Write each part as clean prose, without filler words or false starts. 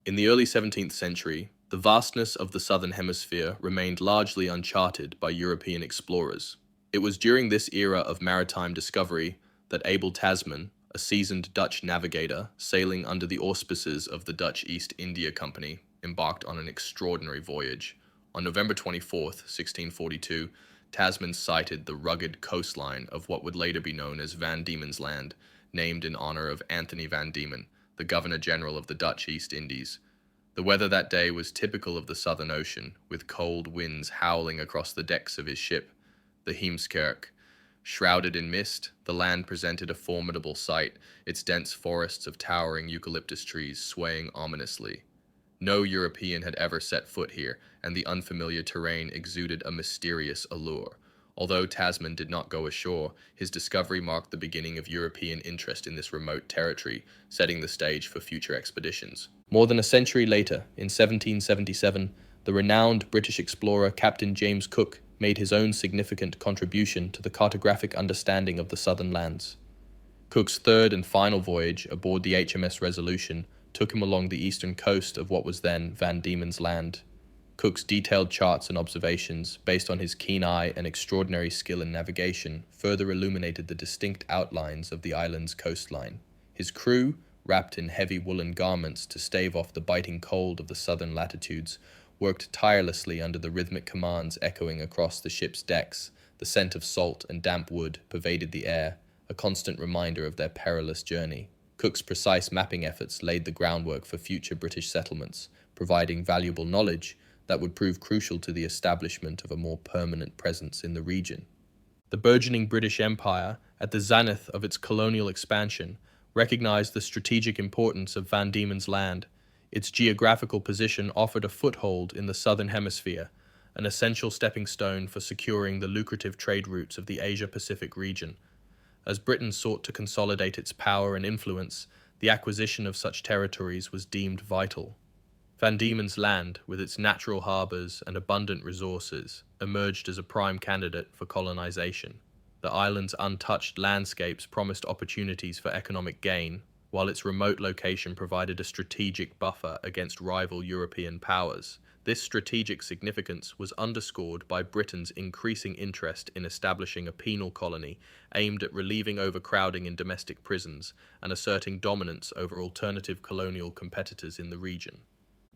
In the early 17th century, the vastness of the southern hemisphere remained largely uncharted by European explorers. It was during this era of maritime discovery that Abel Tasman, a seasoned Dutch navigator sailing under the auspices of the Dutch East India Company, embarked on an extraordinary voyage. On November 24th, 1642, Tasman sighted the rugged coastline of what would later be known as Van Diemen's Land, named in honor of Anthony van Diemen, the Governor-General of the Dutch East Indies. The weather that day was typical of the Southern Ocean, with cold winds howling across the decks of his ship, the Heemskerk. Shrouded in mist, the land presented a formidable sight, its dense forests of towering eucalyptus trees swaying ominously. No European had ever set foot here, and the unfamiliar terrain exuded a mysterious allure. Although Tasman did not go ashore, his discovery marked the beginning of European interest in this remote territory, setting the stage for future expeditions. More than a century later, in 1777, the renowned British explorer Captain James Cook made his own significant contribution to the cartographic understanding of the southern lands. Cook's third and final voyage aboard the HMS Resolution took him along the eastern coast of what was then Van Diemen's Land. Cook's detailed charts and observations, based on his keen eye and extraordinary skill in navigation, further illuminated the distinct outlines of the island's coastline. His crew, wrapped in heavy woolen garments to stave off the biting cold of the southern latitudes, worked tirelessly under the rhythmic commands echoing across the ship's decks. The scent of salt and damp wood pervaded the air, a constant reminder of their perilous journey. Cook's precise mapping efforts laid the groundwork for future British settlements, providing valuable knowledge that would prove crucial to the establishment of a more permanent presence in the region. The burgeoning British Empire, at the zenith of its colonial expansion, recognized the strategic importance of Van Diemen's Land. Its geographical position offered a foothold in the southern hemisphere, an essential stepping stone for securing the lucrative trade routes of the Asia-Pacific region. As Britain sought to consolidate its power and influence, the acquisition of such territories was deemed vital. Van Diemen's Land, with its natural harbors and abundant resources, emerged as a prime candidate for colonization. The island's untouched landscapes promised opportunities for economic gain, while its remote location provided a strategic buffer against rival European powers. This strategic significance was underscored by Britain's increasing interest in establishing a penal colony aimed at relieving overcrowding in domestic prisons and asserting dominance over alternative colonial competitors in the region.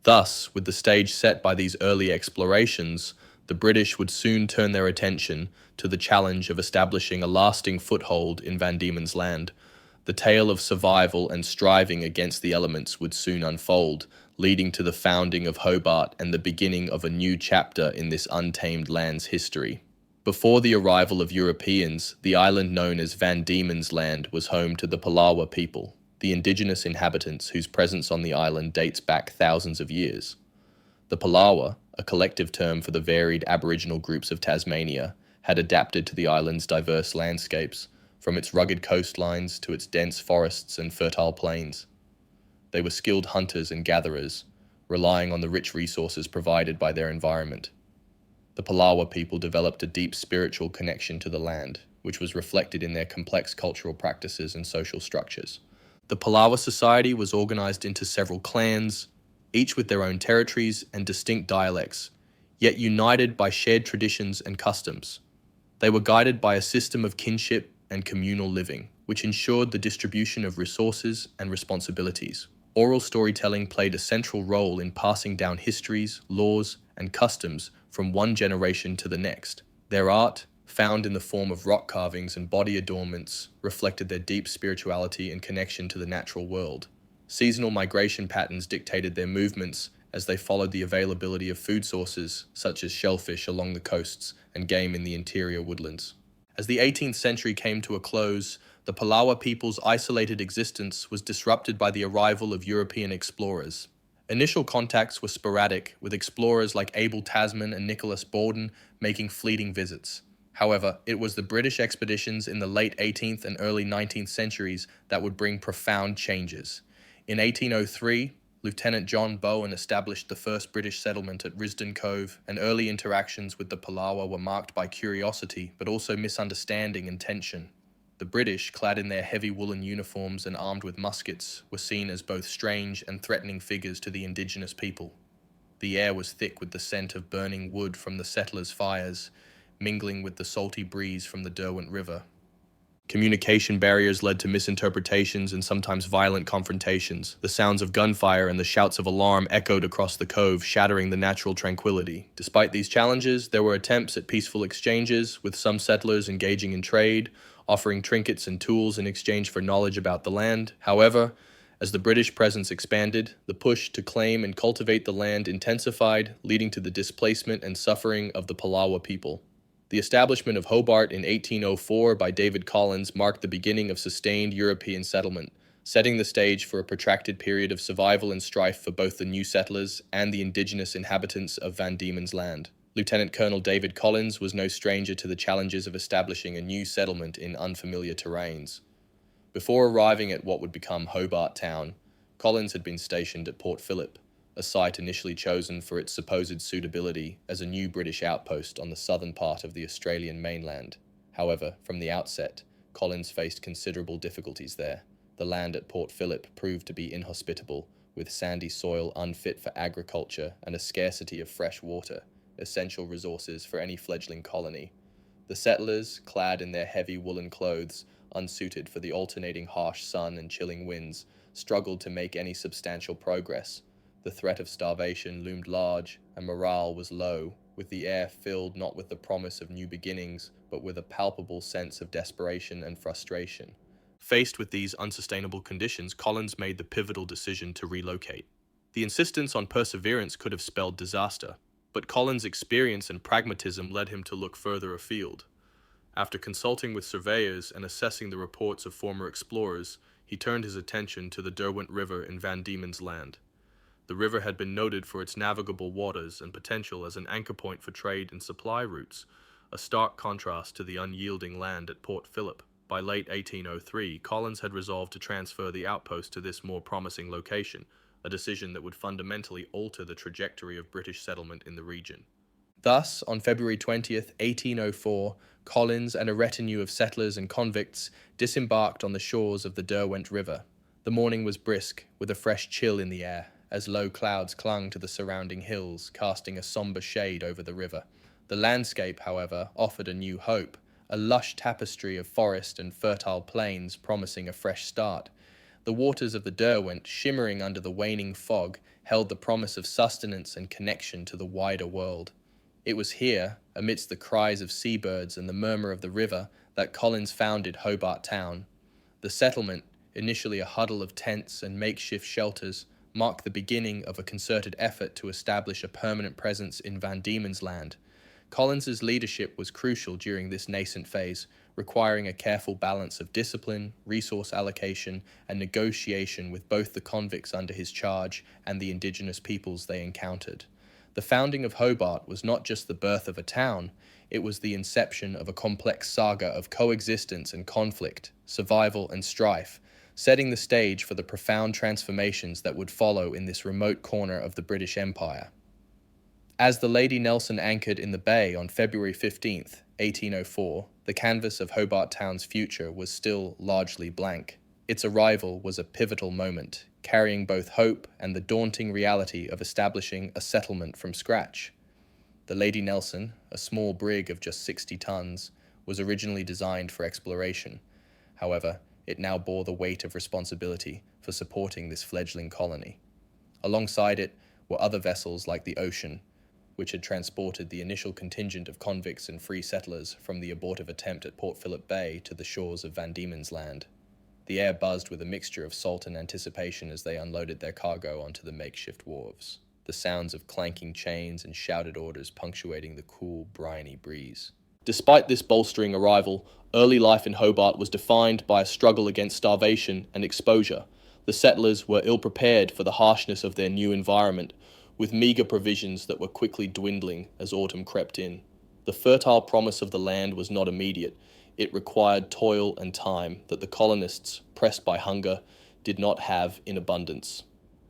Thus, with the stage set by these early explorations, the British would soon turn their attention to the challenge of establishing a lasting foothold in Van Diemen's Land. The tale of survival and striving against the elements would soon unfold, leading to the founding of Hobart and the beginning of a new chapter in this untamed land's history. Before the arrival of Europeans, the island known as Van Diemen's Land was home to the Palawa people, the indigenous inhabitants whose presence on the island dates back thousands of years. The Palawa, a collective term for the varied Aboriginal groups of Tasmania, had adapted to the island's diverse landscapes, from its rugged coastlines to its dense forests and fertile plains. They were skilled hunters and gatherers, relying on the rich resources provided by their environment. The Palawa people developed a deep spiritual connection to the land, which was reflected in their complex cultural practices and social structures. The Palawa society was organized into several clans, each with their own territories and distinct dialects, yet united by shared traditions and customs. They were guided by a system of kinship and communal living, which ensured the distribution of resources and responsibilities. Oral storytelling played a central role in passing down histories, laws, and customs from one generation to the next. Their art, found in the form of rock carvings and body adornments, reflected their deep spirituality and connection to the natural world. Seasonal migration patterns dictated their movements as they followed the availability of food sources, such as shellfish along the coasts and game in the interior woodlands. As the 18th century came to a close, the Palawa people's isolated existence was disrupted by the arrival of European explorers. Initial contacts were sporadic, with explorers like Abel Tasman and Nicholas Borden making fleeting visits. However, it was the British expeditions in the late 18th and early 19th centuries that would bring profound changes. In 1803, Lieutenant John Bowen established the first British settlement at Risdon Cove, and early interactions with the Palawa were marked by curiosity but also misunderstanding and tension. The British, clad in their heavy woolen uniforms and armed with muskets, were seen as both strange and threatening figures to the indigenous people. The air was thick with the scent of burning wood from the settlers' fires, mingling with the salty breeze from the Derwent River. Communication barriers led to misinterpretations and sometimes violent confrontations. The sounds of gunfire and the shouts of alarm echoed across the cove, shattering the natural tranquility. Despite these challenges, there were attempts at peaceful exchanges, with some settlers engaging in trade, offering trinkets and tools in exchange for knowledge about the land. However, as the British presence expanded, the push to claim and cultivate the land intensified, leading to the displacement and suffering of the Palawa people. The establishment of Hobart in 1804 by David Collins marked the beginning of sustained European settlement, setting the stage for a protracted period of survival and strife for both the new settlers and the indigenous inhabitants of Van Diemen's Land. Lieutenant Colonel David Collins was no stranger to the challenges of establishing a new settlement in unfamiliar terrains. Before arriving at what would become Hobart Town, Collins had been stationed at Port Phillip, a site initially chosen for its supposed suitability as a new British outpost on the southern part of the Australian mainland. However, from the outset, Collins faced considerable difficulties there. The land at Port Phillip proved to be inhospitable, with sandy soil unfit for agriculture and a scarcity of fresh water, essential resources for any fledgling colony. The settlers, clad in their heavy woolen clothes, unsuited for the alternating harsh sun and chilling winds, struggled to make any substantial progress. The threat of starvation loomed large, and morale was low, with the air filled not with the promise of new beginnings, but with a palpable sense of desperation and frustration. Faced with these unsustainable conditions, Collins made the pivotal decision to relocate. The insistence on perseverance could have spelled disaster, but Collins' experience and pragmatism led him to look further afield. After consulting with surveyors and assessing the reports of former explorers, he turned his attention to the Derwent River in Van Diemen's Land. The river had been noted for its navigable waters and potential as an anchor point for trade and supply routes, a stark contrast to the unyielding land at Port Phillip. By late 1803, Collins had resolved to transfer the outpost to this more promising location, a decision that would fundamentally alter the trajectory of British settlement in the region. Thus, on February 20th, 1804, Collins and a retinue of settlers and convicts disembarked on the shores of the Derwent River. The morning was brisk, with a fresh chill in the air, as low clouds clung to the surrounding hills, casting a somber shade over the river. The landscape, however, offered a new hope, a lush tapestry of forest and fertile plains promising a fresh start. The waters of the Derwent, shimmering under the waning fog, held the promise of sustenance and connection to the wider world. It was here, amidst the cries of seabirds and the murmur of the river, that Collins founded Hobart Town. The settlement, initially a huddle of tents and makeshift shelters, marked the beginning of a concerted effort to establish a permanent presence in Van Diemen's Land. Collins's leadership was crucial during this nascent phase, requiring a careful balance of discipline, resource allocation, and negotiation with both the convicts under his charge and the indigenous peoples they encountered. The founding of Hobart was not just the birth of a town, it was the inception of a complex saga of coexistence and conflict, survival and strife, setting the stage for the profound transformations that would follow in this remote corner of the British Empire. As the Lady Nelson anchored in the bay on February 15th, 1804, the canvas of Hobart Town's future was still largely blank. Its arrival was a pivotal moment, carrying both hope and the daunting reality of establishing a settlement from scratch. The Lady Nelson, a small brig of just 60 tons, was originally designed for exploration. However, it now bore the weight of responsibility for supporting this fledgling colony. Alongside it were other vessels like the Ocean, which had transported the initial contingent of convicts and free settlers from the abortive attempt at Port Phillip Bay to the shores of Van Diemen's Land. The air buzzed with a mixture of salt and anticipation as they unloaded their cargo onto the makeshift wharves, the sounds of clanking chains and shouted orders punctuating the cool, briny breeze. Despite this bolstering arrival, early life in Hobart was defined by a struggle against starvation and exposure. The settlers were ill-prepared for the harshness of their new environment, with meager provisions that were quickly dwindling as autumn crept in. The fertile promise of the land was not immediate. It required toil and time that the colonists, pressed by hunger, did not have in abundance.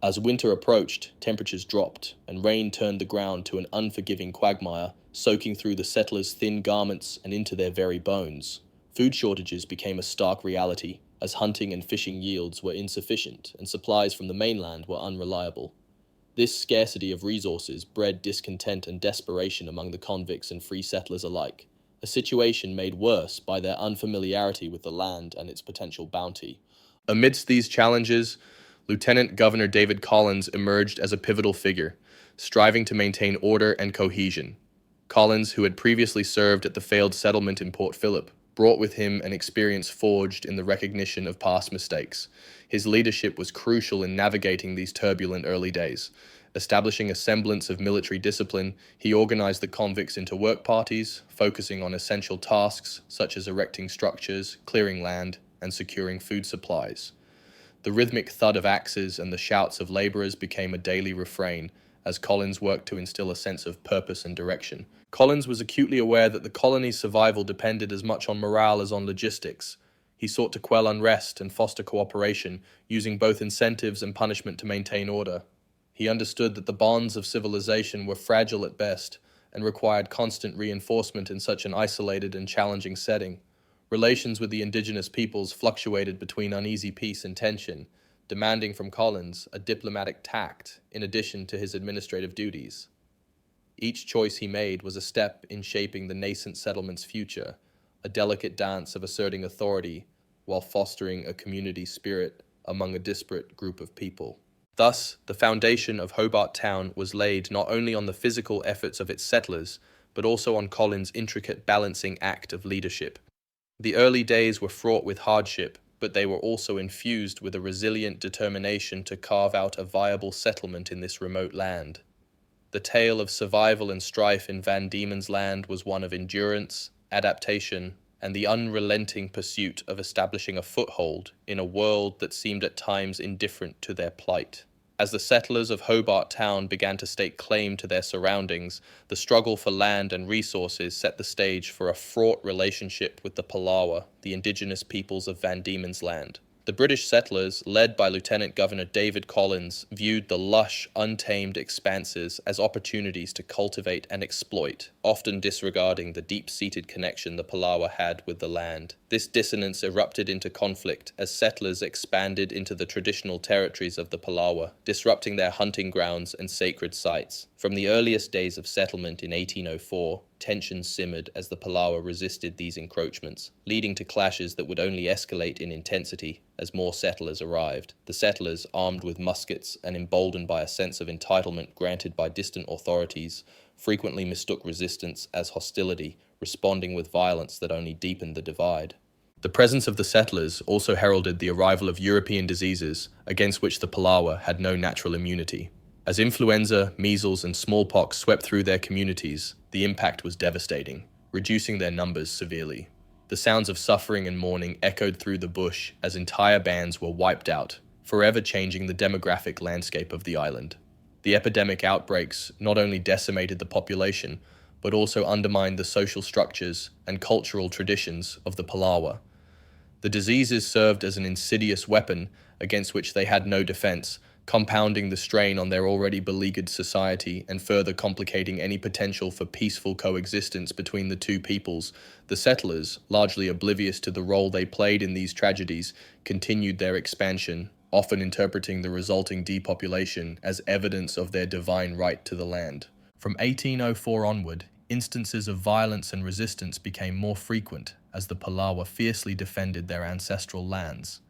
As winter approached, temperatures dropped, and rain turned the ground to an unforgiving quagmire, soaking through the settlers' thin garments and into their very bones. Food shortages became a stark reality, as hunting and fishing yields were insufficient and supplies from the mainland were unreliable. This scarcity of resources bred discontent and desperation among the convicts and free settlers alike, a situation made worse by their unfamiliarity with the land and its potential bounty. Amidst these challenges, Lieutenant Governor David Collins emerged as a pivotal figure, striving to maintain order and cohesion. Collins, who had previously served at the failed settlement in Port Phillip, brought with him an experience forged in the recognition of past mistakes. His leadership was crucial in navigating these turbulent early days. Establishing a semblance of military discipline, he organized the convicts into work parties, focusing on essential tasks such as erecting structures, clearing land, and securing food supplies. The rhythmic thud of axes and the shouts of laborers became a daily refrain as Collins worked to instill a sense of purpose and direction. Collins was acutely aware that the colony's survival depended as much on morale as on logistics. He sought to quell unrest and foster cooperation, using both incentives and punishment to maintain order. He understood that the bonds of civilization were fragile at best and required constant reinforcement in such an isolated and challenging setting. Relations with the indigenous peoples fluctuated between uneasy peace and tension, demanding from Collins a diplomatic tact in addition to his administrative duties. Each choice he made was a step in shaping the nascent settlement's future, a delicate dance of asserting authority while fostering a community spirit among a disparate group of people. Thus, the foundation of Hobart Town was laid not only on the physical efforts of its settlers, but also on Collins' intricate balancing act of leadership. The early days were fraught with hardship, but they were also infused with a resilient determination to carve out a viable settlement in this remote land. The tale of survival and strife in Van Diemen's land was one of endurance, adaptation, and the unrelenting pursuit of establishing a foothold in a world that seemed at times indifferent to their plight. As the settlers of Hobart Town began to stake claim to their surroundings, the struggle for land and resources set the stage for a fraught relationship with the Palawa, the indigenous peoples of Van Diemen's land. The British settlers, led by Lieutenant Governor David Collins, viewed the lush, untamed expanses as opportunities to cultivate and exploit, often disregarding the deep-seated connection the Palawa had with the land. This dissonance erupted into conflict as settlers expanded into the traditional territories of the Palawa, disrupting their hunting grounds and sacred sites. From the earliest days of settlement in 1804, tensions simmered as the Palawa resisted these encroachments, leading to clashes that would only escalate in intensity as more settlers arrived. The settlers, armed with muskets and emboldened by a sense of entitlement granted by distant authorities, frequently mistook resistance as hostility, responding with violence that only deepened the divide. The presence of the settlers also heralded the arrival of European diseases against which the Palawa had no natural immunity. As influenza, measles, and smallpox swept through their communities, the impact was devastating, reducing their numbers severely. The sounds of suffering and mourning echoed through the bush as entire bands were wiped out, forever changing the demographic landscape of the island. The epidemic outbreaks not only decimated the population, but also undermined the social structures and cultural traditions of the Palawa. The diseases served as an insidious weapon against which they had no defense, compounding the strain on their already beleaguered society and further complicating any potential for peaceful coexistence between the two peoples. The settlers, largely oblivious to the role they played in these tragedies, continued their expansion, often interpreting the resulting depopulation as evidence of their divine right to the land. From 1804 onward, instances of violence and resistance became more frequent as the Palawa fiercely defended their ancestral lands.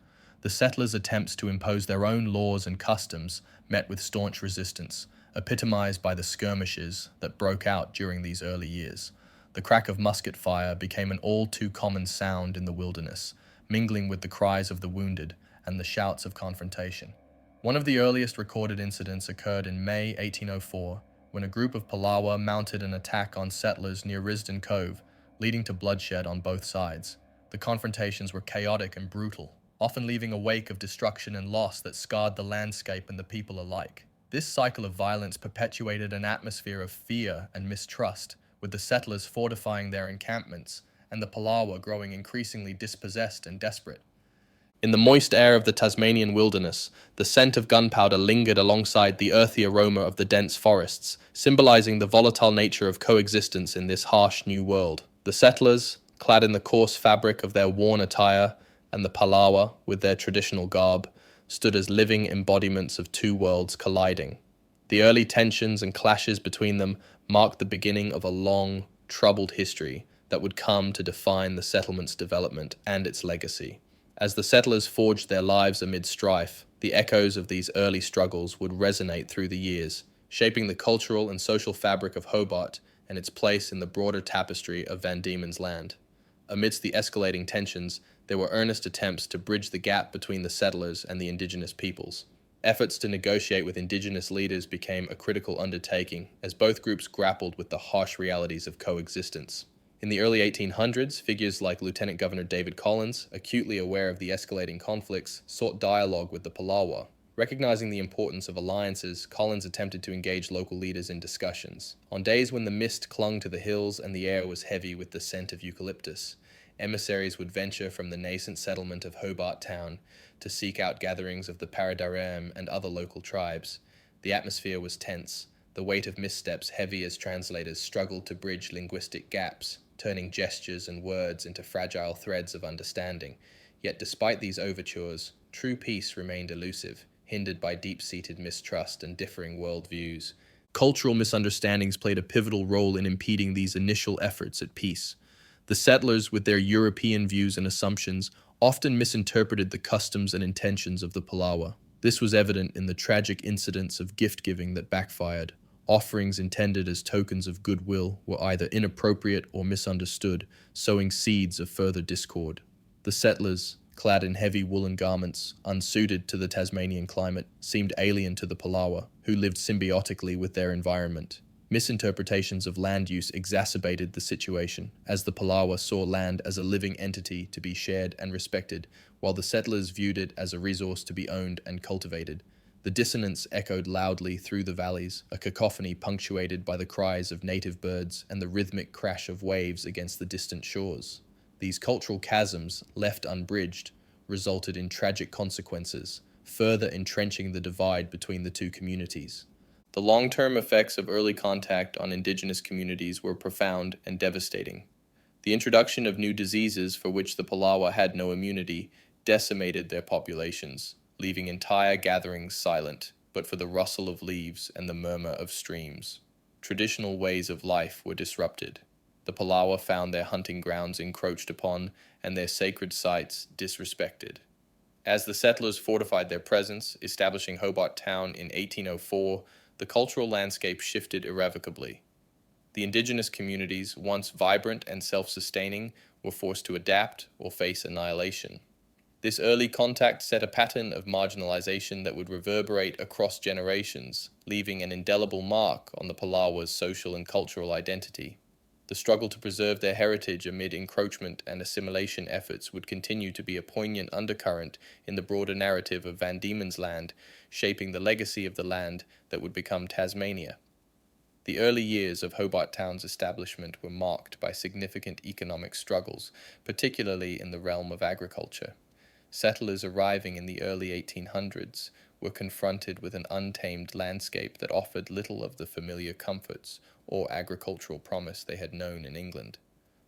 The settlers' attempts to impose their own laws and customs met with staunch resistance, epitomized by the skirmishes that broke out during these early years. The crack of musket fire became an all-too-common sound in the wilderness, mingling with the cries of the wounded and the shouts of confrontation. One of the earliest recorded incidents occurred in May 1804, when a group of Palawa mounted an attack on settlers near Risdon Cove, leading to bloodshed on both sides. The confrontations were chaotic and brutal, often leaving a wake of destruction and loss that scarred the landscape and the people alike. This cycle of violence perpetuated an atmosphere of fear and mistrust, with the settlers fortifying their encampments and the Palawa growing increasingly dispossessed and desperate. In the moist air of the Tasmanian wilderness, the scent of gunpowder lingered alongside the earthy aroma of the dense forests, symbolizing the volatile nature of coexistence in this harsh new world. The settlers, clad in the coarse fabric of their worn attire, and the Palawa, with their traditional garb, stood as living embodiments of two worlds colliding. The early tensions and clashes between them marked the beginning of a long, troubled history that would come to define the settlement's development and its legacy. As the settlers forged their lives amid strife, the echoes of these early struggles would resonate through the years, shaping the cultural and social fabric of Hobart and its place in the broader tapestry of Van Diemen's Land. Amidst the escalating tensions, there were earnest attempts to bridge the gap between the settlers and the indigenous peoples. Efforts to negotiate with indigenous leaders became a critical undertaking as both groups grappled with the harsh realities of coexistence. In the early 1800s, figures like Lieutenant Governor David Collins, acutely aware of the escalating conflicts, sought dialogue with the Palawa. Recognizing the importance of alliances, Collins attempted to engage local leaders in discussions. On days when the mist clung to the hills and the air was heavy with the scent of eucalyptus, emissaries would venture from the nascent settlement of Hobart Town to seek out gatherings of the Paradarem and other local tribes. The atmosphere was tense, the weight of missteps heavy as translators struggled to bridge linguistic gaps, turning gestures and words into fragile threads of understanding. Yet despite these overtures, true peace remained elusive, hindered by deep-seated mistrust and differing worldviews. Cultural misunderstandings played a pivotal role in impeding these initial efforts at peace. The settlers, with their European views and assumptions, often misinterpreted the customs and intentions of the Palawa. This was evident in the tragic incidents of gift-giving that backfired. Offerings intended as tokens of goodwill were either inappropriate or misunderstood, sowing seeds of further discord. The settlers, clad in heavy woolen garments, unsuited to the Tasmanian climate, seemed alien to the Palawa, who lived symbiotically with their environment. Misinterpretations of land use exacerbated the situation, as the Palawa saw land as a living entity to be shared and respected, while the settlers viewed it as a resource to be owned and cultivated. The dissonance echoed loudly through the valleys, a cacophony punctuated by the cries of native birds and the rhythmic crash of waves against the distant shores. These cultural chasms, left unbridged, resulted in tragic consequences, further entrenching the divide between the two communities. The long-term effects of early contact on indigenous communities were profound and devastating. The introduction of new diseases for which the Palawa had no immunity decimated their populations, leaving entire gatherings silent, but for the rustle of leaves and the murmur of streams. Traditional ways of life were disrupted. The Palawa found their hunting grounds encroached upon and their sacred sites disrespected. As the settlers fortified their presence, establishing Hobart Town in 1804, the cultural landscape shifted irrevocably. The indigenous communities, once vibrant and self-sustaining, were forced to adapt or face annihilation. This early contact set a pattern of marginalization that would reverberate across generations, leaving an indelible mark on the Palawa's social and cultural identity. The struggle to preserve their heritage amid encroachment and assimilation efforts would continue to be a poignant undercurrent in the broader narrative of Van Diemen's Land, shaping the legacy of the land that would become Tasmania. The early years of Hobart Town's establishment were marked by significant economic struggles, particularly in the realm of agriculture. Settlers arriving in the early 1800s were confronted with an untamed landscape that offered little of the familiar comforts or agricultural promise they had known in England.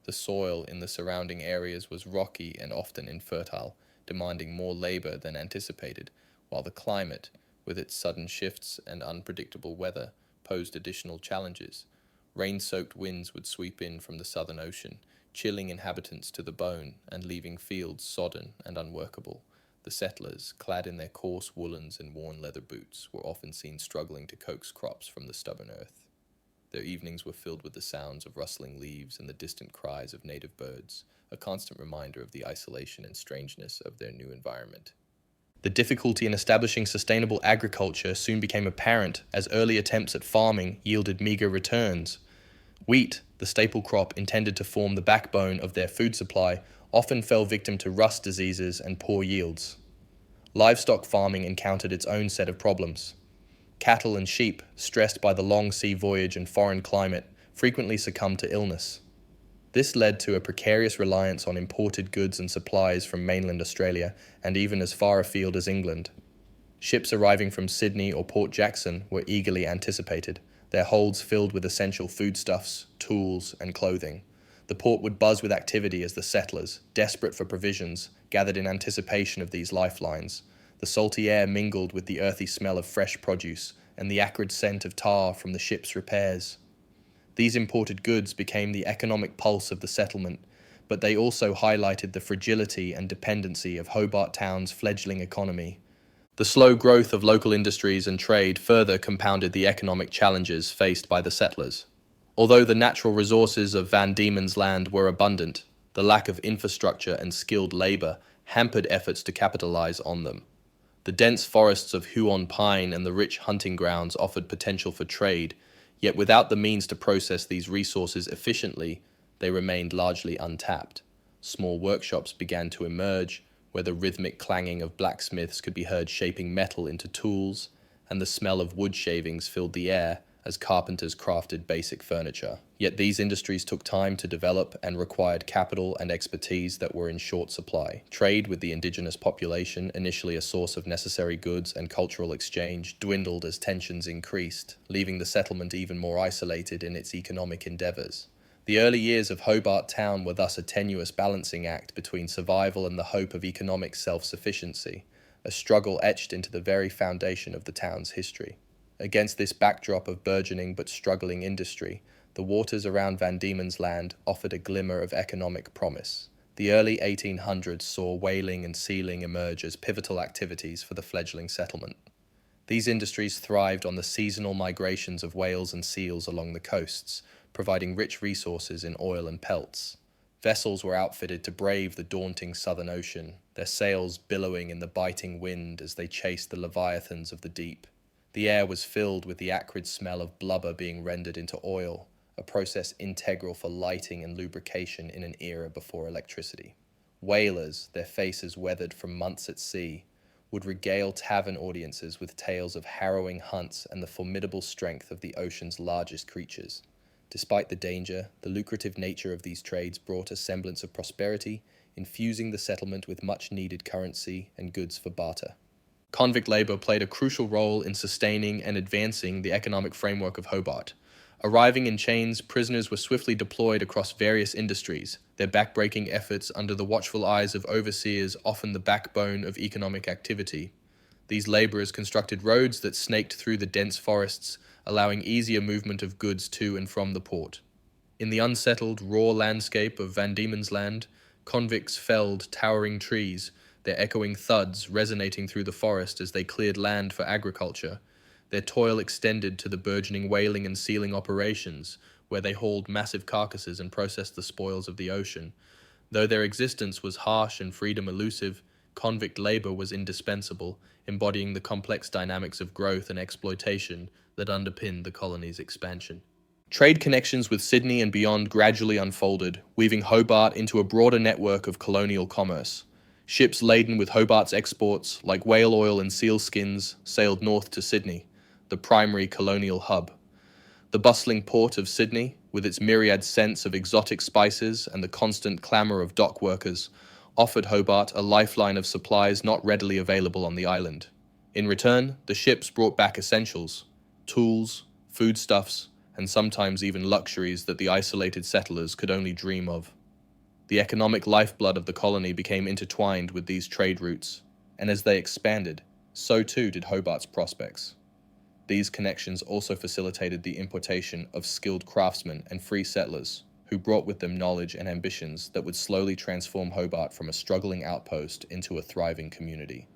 The soil in the surrounding areas was rocky and often infertile, demanding more labor than anticipated, while the climate, with its sudden shifts and unpredictable weather, posed additional challenges. Rain-soaked winds would sweep in from the Southern Ocean, chilling inhabitants to the bone and leaving fields sodden and unworkable. The settlers, clad in their coarse woolens and worn leather boots, were often seen struggling to coax crops from the stubborn earth. Their evenings were filled with the sounds of rustling leaves and the distant cries of native birds, a constant reminder of the isolation and strangeness of their new environment. The difficulty in establishing sustainable agriculture soon became apparent as early attempts at farming yielded meager returns. Wheat, the staple crop intended to form the backbone of their food supply, often fell victim to rust diseases and poor yields. Livestock farming encountered its own set of problems. Cattle and sheep, stressed by the long sea voyage and foreign climate, frequently succumbed to illness. This led to a precarious reliance on imported goods and supplies from mainland Australia and even as far afield as England. Ships arriving from Sydney or Port Jackson were eagerly anticipated, their holds filled with essential foodstuffs, tools, and clothing. The port would buzz with activity as the settlers, desperate for provisions, gathered in anticipation of these lifelines. The salty air mingled with the earthy smell of fresh produce and the acrid scent of tar from the ship's repairs. These imported goods became the economic pulse of the settlement, but they also highlighted the fragility and dependency of Hobart Town's fledgling economy. The slow growth of local industries and trade further compounded the economic challenges faced by the settlers. Although the natural resources of Van Diemen's Land were abundant, the lack of infrastructure and skilled labor hampered efforts to capitalize on them. The dense forests of Huon pine and the rich hunting grounds offered potential for trade, yet without the means to process these resources efficiently, they remained largely untapped. Small workshops began to emerge, where the rhythmic clanging of blacksmiths could be heard shaping metal into tools, and the smell of wood shavings filled the air as carpenters crafted basic furniture. Yet these industries took time to develop and required capital and expertise that were in short supply. Trade with the indigenous population, initially a source of necessary goods and cultural exchange, dwindled as tensions increased, leaving the settlement even more isolated in its economic endeavors. The early years of Hobart Town were thus a tenuous balancing act between survival and the hope of economic self-sufficiency, a struggle etched into the very foundation of the town's history. Against this backdrop of burgeoning but struggling industry, the waters around Van Diemen's Land offered a glimmer of economic promise. The early 1800s saw whaling and sealing emerge as pivotal activities for the fledgling settlement. These industries thrived on the seasonal migrations of whales and seals along the coasts, providing rich resources in oil and pelts. Vessels were outfitted to brave the daunting Southern Ocean, their sails billowing in the biting wind as they chased the leviathans of the deep. The air was filled with the acrid smell of blubber being rendered into oil, a process integral for lighting and lubrication in an era before electricity. Whalers, their faces weathered from months at sea, would regale tavern audiences with tales of harrowing hunts and the formidable strength of the ocean's largest creatures. Despite the danger, the lucrative nature of these trades brought a semblance of prosperity, infusing the settlement with much-needed currency and goods for barter. Convict labor played a crucial role in sustaining and advancing the economic framework of Hobart. Arriving in chains, prisoners were swiftly deployed across various industries, their backbreaking efforts under the watchful eyes of overseers often the backbone of economic activity. These laborers constructed roads that snaked through the dense forests, allowing easier movement of goods to and from the port. In the unsettled, raw landscape of Van Diemen's Land, convicts felled towering trees, their echoing thuds resonating through the forest as they cleared land for agriculture. Their toil extended to the burgeoning whaling and sealing operations, where they hauled massive carcasses and processed the spoils of the ocean. Though their existence was harsh and freedom elusive, convict labor was indispensable, embodying the complex dynamics of growth and exploitation that underpinned the colony's expansion. Trade connections with Sydney and beyond gradually unfolded, weaving Hobart into a broader network of colonial commerce. Ships laden with Hobart's exports, like whale oil and seal skins, sailed north to Sydney, the primary colonial hub. The bustling port of Sydney, with its myriad scents of exotic spices and the constant clamour of dock workers, offered Hobart a lifeline of supplies not readily available on the island. In return, the ships brought back essentials, tools, foodstuffs, and sometimes even luxuries that the isolated settlers could only dream of. The economic lifeblood of the colony became intertwined with these trade routes, and as they expanded, so too did Hobart's prospects. These connections also facilitated the importation of skilled craftsmen and free settlers, who brought with them knowledge and ambitions that would slowly transform Hobart from a struggling outpost into a thriving community.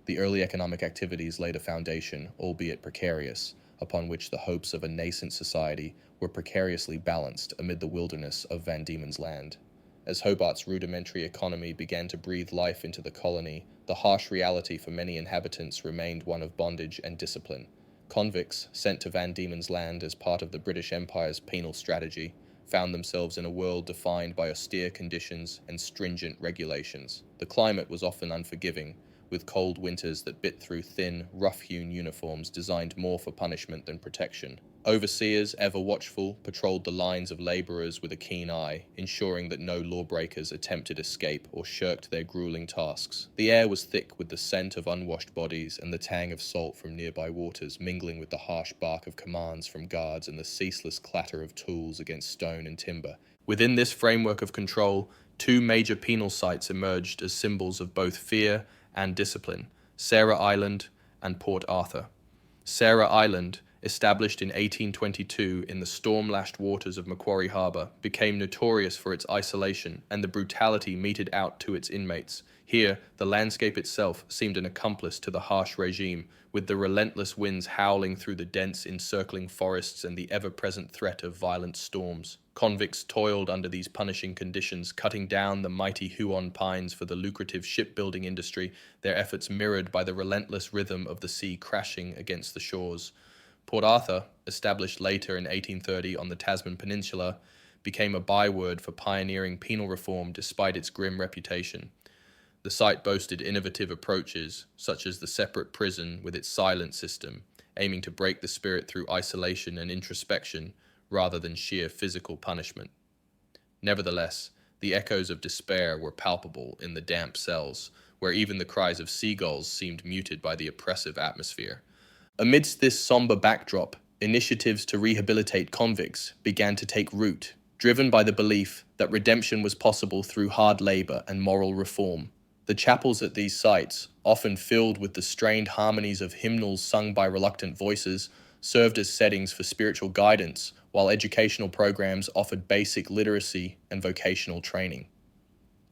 The early economic activities laid a foundation, albeit precarious, upon which the hopes of a nascent society were precariously balanced amid the wilderness of Van Diemen's Land. As Hobart's rudimentary economy began to breathe life into the colony, the harsh reality for many inhabitants remained one of bondage and discipline. Convicts, sent to Van Diemen's Land as part of the British Empire's penal strategy, found themselves in a world defined by austere conditions and stringent regulations. The climate was often unforgiving, with cold winters that bit through thin, rough-hewn uniforms designed more for punishment than protection. Overseers, ever watchful, patrolled the lines of laborers with a keen eye, ensuring that no lawbreakers attempted escape or shirked their grueling tasks. The air was thick with the scent of unwashed bodies and the tang of salt from nearby waters, mingling with the harsh bark of commands from guards and the ceaseless clatter of tools against stone and timber. Within this framework of control, two major penal sites emerged as symbols of both fear and discipline: Sarah Island and Port Arthur. Sarah Island, established in 1822 in the storm-lashed waters of Macquarie Harbour, became notorious for its isolation and the brutality meted out to its inmates. Here, the landscape itself seemed an accomplice to the harsh regime, with the relentless winds howling through the dense encircling forests and the ever-present threat of violent storms. Convicts toiled under these punishing conditions, cutting down the mighty Huon pines for the lucrative shipbuilding industry, their efforts mirrored by the relentless rhythm of the sea crashing against the shores. Port Arthur, established later in 1830 on the Tasman Peninsula, became a byword for pioneering penal reform despite its grim reputation. The site boasted innovative approaches, such as the separate prison with its silent system, aiming to break the spirit through isolation and introspection rather than sheer physical punishment. Nevertheless, the echoes of despair were palpable in the damp cells, where even the cries of seagulls seemed muted by the oppressive atmosphere. Amidst this somber backdrop, initiatives to rehabilitate convicts began to take root, driven by the belief that redemption was possible through hard labor and moral reform. The chapels at these sites, often filled with the strained harmonies of hymnals sung by reluctant voices, served as settings for spiritual guidance, while educational programs offered basic literacy and vocational training.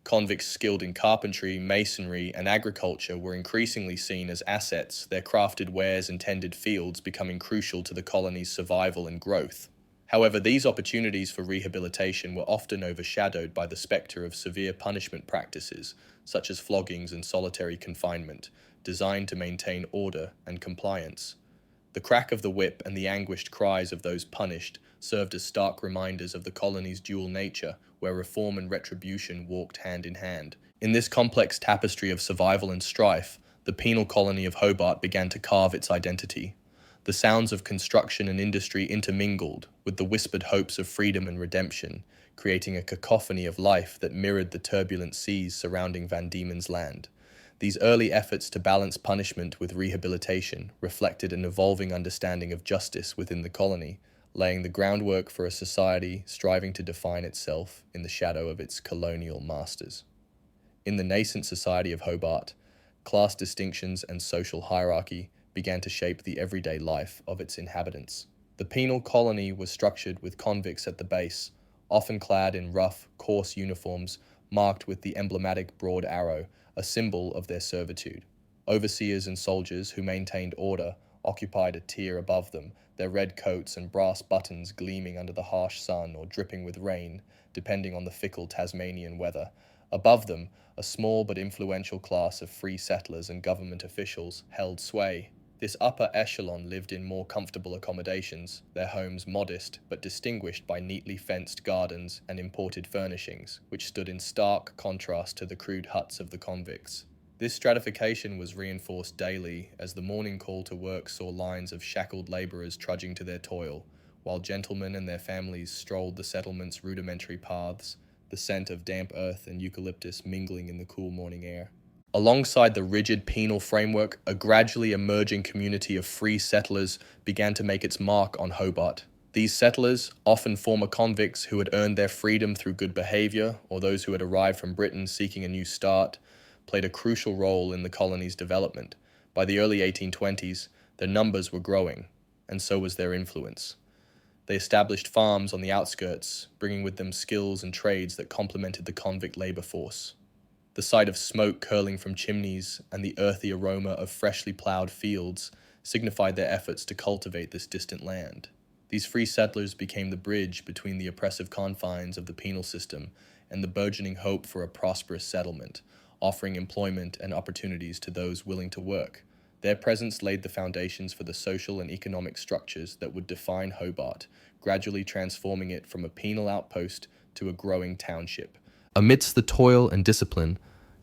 Convicts skilled in carpentry, masonry, and agriculture were increasingly seen as assets, their crafted wares and tended fields becoming crucial to the colony's survival and growth. However, these opportunities for rehabilitation were often overshadowed by the specter of severe punishment practices, such as floggings and solitary confinement, designed to maintain order and compliance. The crack of the whip and the anguished cries of those punished served as stark reminders of the colony's dual nature, where reform and retribution walked hand in hand. In this complex tapestry of survival and strife, the penal colony of Hobart began to carve its identity. The sounds of construction and industry intermingled with the whispered hopes of freedom and redemption, creating a cacophony of life that mirrored the turbulent seas surrounding Van Diemen's Land. These early efforts to balance punishment with rehabilitation reflected an evolving understanding of justice within the colony, laying the groundwork for a society striving to define itself in the shadow of its colonial masters. In the nascent society of Hobart, class distinctions and social hierarchy began to shape the everyday life of its inhabitants. The penal colony was structured with convicts at the base, often clad in rough, coarse uniforms marked with the emblematic broad arrow, a symbol of their servitude. Overseers and soldiers who maintained order occupied a tier above them, their red coats and brass buttons gleaming under the harsh sun or dripping with rain, depending on the fickle Tasmanian weather. Above them, a small but influential class of free settlers and government officials held sway. This upper echelon lived in more comfortable accommodations, their homes modest but distinguished by neatly fenced gardens and imported furnishings, which stood in stark contrast to the crude huts of the convicts. This stratification was reinforced daily as the morning call to work saw lines of shackled laborers trudging to their toil, while gentlemen and their families strolled the settlement's rudimentary paths, the scent of damp earth and eucalyptus mingling in the cool morning air. Alongside the rigid penal framework, a gradually emerging community of free settlers began to make its mark on Hobart. These settlers, often former convicts who had earned their freedom through good behavior, or those who had arrived from Britain seeking a new start, played a crucial role in the colony's development. By the early 1820s, their numbers were growing, and so was their influence. They established farms on the outskirts, bringing with them skills and trades that complemented the convict labor force. The sight of smoke curling from chimneys and the earthy aroma of freshly plowed fields signified their efforts to cultivate this distant land. These free settlers became the bridge between the oppressive confines of the penal system and the burgeoning hope for a prosperous settlement, offering employment and opportunities to those willing to work. Their presence laid the foundations for the social and economic structures that would define Hobart, gradually transforming it from a penal outpost to a growing township. Amidst the toil and discipline,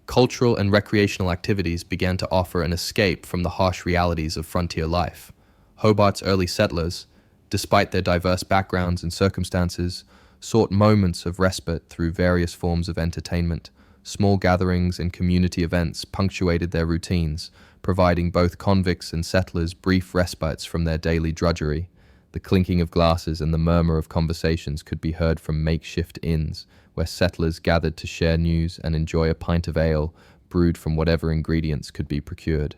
Cultural and recreational activities began to offer an escape from the harsh realities of frontier life. Hobart's early settlers, despite their diverse backgrounds and circumstances, sought moments of respite through various forms of entertainment. Small gatherings and community events punctuated their routines, providing both convicts and settlers brief respites from their daily drudgery. The clinking of glasses and the murmur of conversations could be heard from makeshift inns, where settlers gathered to share news and enjoy a pint of ale brewed from whatever ingredients could be procured.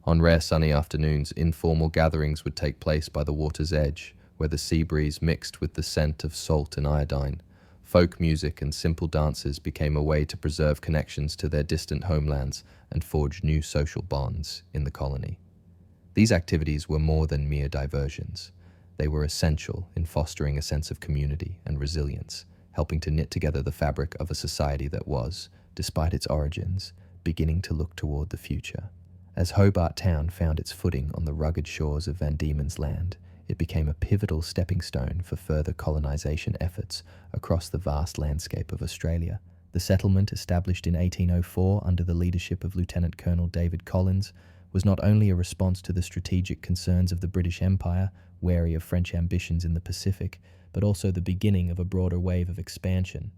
On rare sunny afternoons, informal gatherings would take place by the water's edge, where the sea breeze mixed with the scent of salt and iodine. Folk music and simple dances became a way to preserve connections to their distant homelands and forge new social bonds in the colony. These activities were more than mere diversions. They were essential in fostering a sense of community and resilience, helping to knit together the fabric of a society that was, despite its origins, beginning to look toward the future. As Hobart Town found its footing on the rugged shores of Van Diemen's Land, it became a pivotal stepping stone for further colonization efforts across the vast landscape of Australia. The settlement, established in 1804 under the leadership of Lieutenant Colonel David Collins, was not only a response to the strategic concerns of the British Empire, wary of French ambitions in the Pacific, but also the beginning of a broader wave of expansion.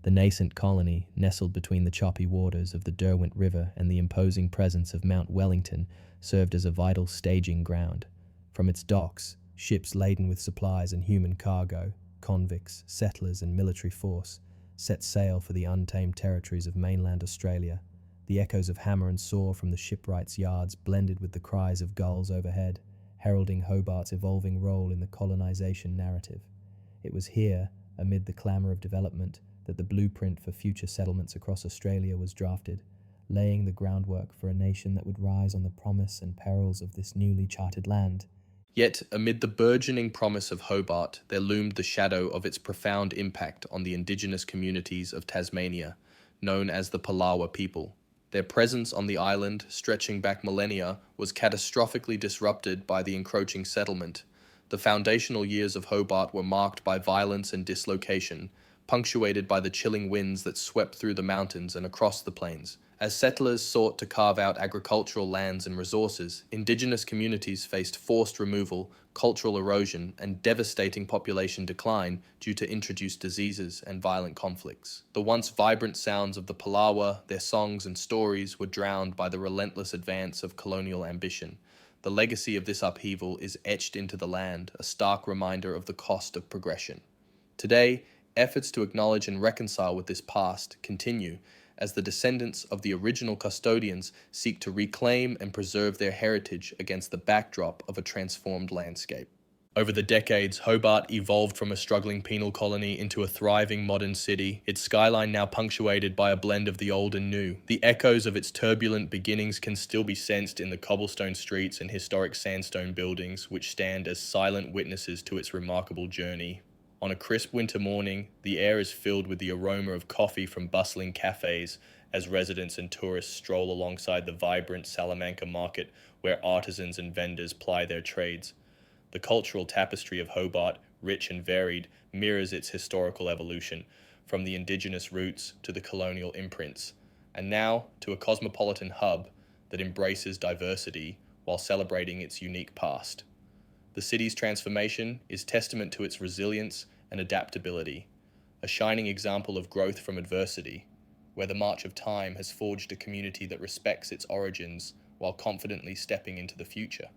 The nascent colony, nestled between the choppy waters of the Derwent River and the imposing presence of Mount Wellington, served as a vital staging ground. From its docks, ships laden with supplies and human cargo, convicts, settlers, and military force, set sail for the untamed territories of mainland Australia. The echoes of hammer and saw from the shipwrights' yards blended with the cries of gulls overhead, heralding Hobart's evolving role in the colonization narrative. It was here, amid the clamour of development, that the blueprint for future settlements across Australia was drafted, laying the groundwork for a nation that would rise on the promise and perils of this newly charted land. Yet, amid the burgeoning promise of Hobart, there loomed the shadow of its profound impact on the indigenous communities of Tasmania, known as the Palawa people. Their presence on the island, stretching back millennia, was catastrophically disrupted by the encroaching settlement. The foundational years of Hobart were marked by violence and dislocation, punctuated by the chilling winds that swept through the mountains and across the plains. As settlers sought to carve out agricultural lands and resources, indigenous communities faced forced removal, cultural erosion, and devastating population decline due to introduced diseases and violent conflicts. The once vibrant sounds of the Palawa, their songs and stories, were drowned by the relentless advance of colonial ambition. The legacy of this upheaval is etched into the land, a stark reminder of the cost of progression. Today, efforts to acknowledge and reconcile with this past continue, as the descendants of the original custodians seek to reclaim and preserve their heritage against the backdrop of a transformed landscape. Over the decades, Hobart evolved from a struggling penal colony into a thriving modern city, its skyline now punctuated by a blend of the old and new. The echoes of its turbulent beginnings can still be sensed in the cobblestone streets and historic sandstone buildings, which stand as silent witnesses to its remarkable journey. On a crisp winter morning, the air is filled with the aroma of coffee from bustling cafes as residents and tourists stroll alongside the vibrant Salamanca market where artisans and vendors ply their trades. The cultural tapestry of Hobart, rich and varied, mirrors its historical evolution, from the indigenous roots to the colonial imprints, and now to a cosmopolitan hub that embraces diversity while celebrating its unique past. The city's transformation is testament to its resilience and adaptability, a shining example of growth from adversity, where the march of time has forged a community that respects its origins while confidently stepping into the future.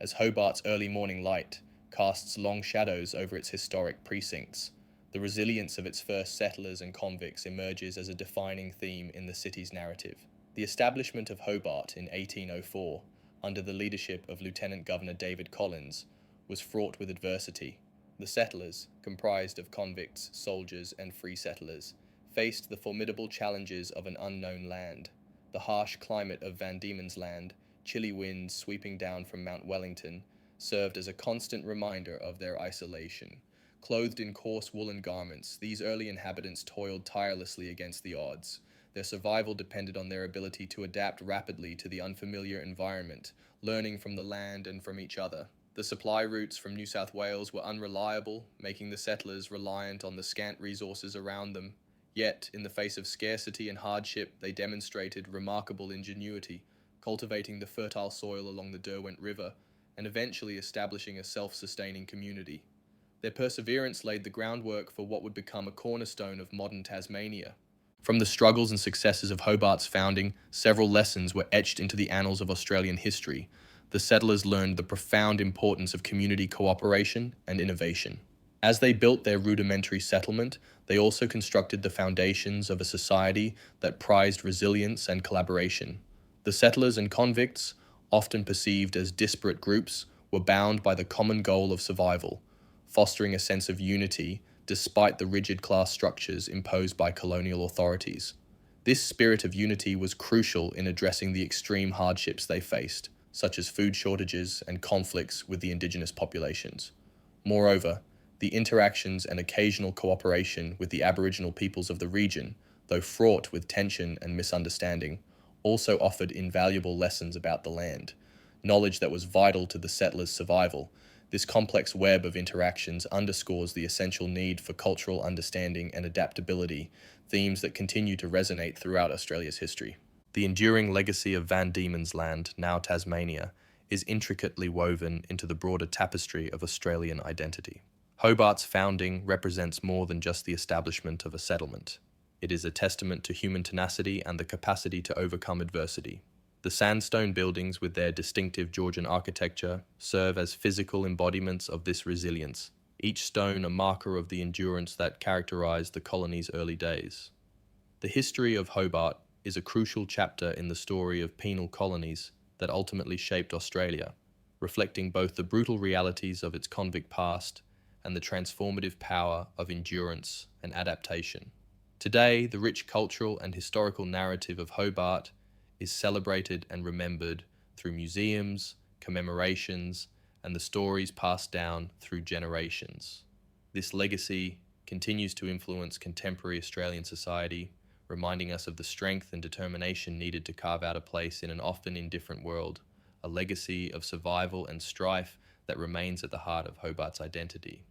As Hobart's early morning light casts long shadows over its historic precincts, the resilience of its first settlers and convicts emerges as a defining theme in the city's narrative. The establishment of Hobart in 1804, under the leadership of Lieutenant Governor David Collins, was fraught with adversity. The settlers, comprised of convicts, soldiers, and free settlers, faced the formidable challenges of an unknown land. The harsh climate of Van Diemen's Land, chilly winds sweeping down from Mount Wellington, served as a constant reminder of their isolation. Clothed in coarse woolen garments, these early inhabitants toiled tirelessly against the odds. Their survival depended on their ability to adapt rapidly to the unfamiliar environment, learning from the land and from each other. The supply routes from New South Wales were unreliable, making the settlers reliant on the scant resources around them. Yet, in the face of scarcity and hardship, they demonstrated remarkable ingenuity, cultivating the fertile soil along the Derwent River and eventually establishing a self-sustaining community. Their perseverance laid the groundwork for what would become a cornerstone of modern Tasmania. From the struggles and successes of Hobart's founding, several lessons were etched into the annals of Australian history. The settlers learned the profound importance of community cooperation and innovation. As they built their rudimentary settlement, they also constructed the foundations of a society that prized resilience and collaboration. The settlers and convicts, often perceived as disparate groups, were bound by the common goal of survival, fostering a sense of unity despite the rigid class structures imposed by colonial authorities. This spirit of unity was crucial in addressing the extreme hardships they faced, such as food shortages and conflicts with the indigenous populations. Moreover, the interactions and occasional cooperation with the Aboriginal peoples of the region, though fraught with tension and misunderstanding, also offered invaluable lessons about the land, knowledge that was vital to the settlers' survival. This complex web of interactions underscores the essential need for cultural understanding and adaptability, themes that continue to resonate throughout Australia's history. The enduring legacy of Van Diemen's Land, now Tasmania, is intricately woven into the broader tapestry of Australian identity. Hobart's founding represents more than just the establishment of a settlement. It is a testament to human tenacity and the capacity to overcome adversity. The sandstone buildings, with their distinctive Georgian architecture, serve as physical embodiments of this resilience, each stone a marker of the endurance that characterized the colony's early days. The history of Hobart is a crucial chapter in the story of penal colonies that ultimately shaped Australia, reflecting both the brutal realities of its convict past and the transformative power of endurance and adaptation. Today, the rich cultural and historical narrative of Hobart is celebrated and remembered through museums, commemorations, and the stories passed down through generations. This legacy continues to influence contemporary Australian society, reminding us of the strength and determination needed to carve out a place in an often indifferent world, a legacy of survival and strife that remains at the heart of Hobart's identity.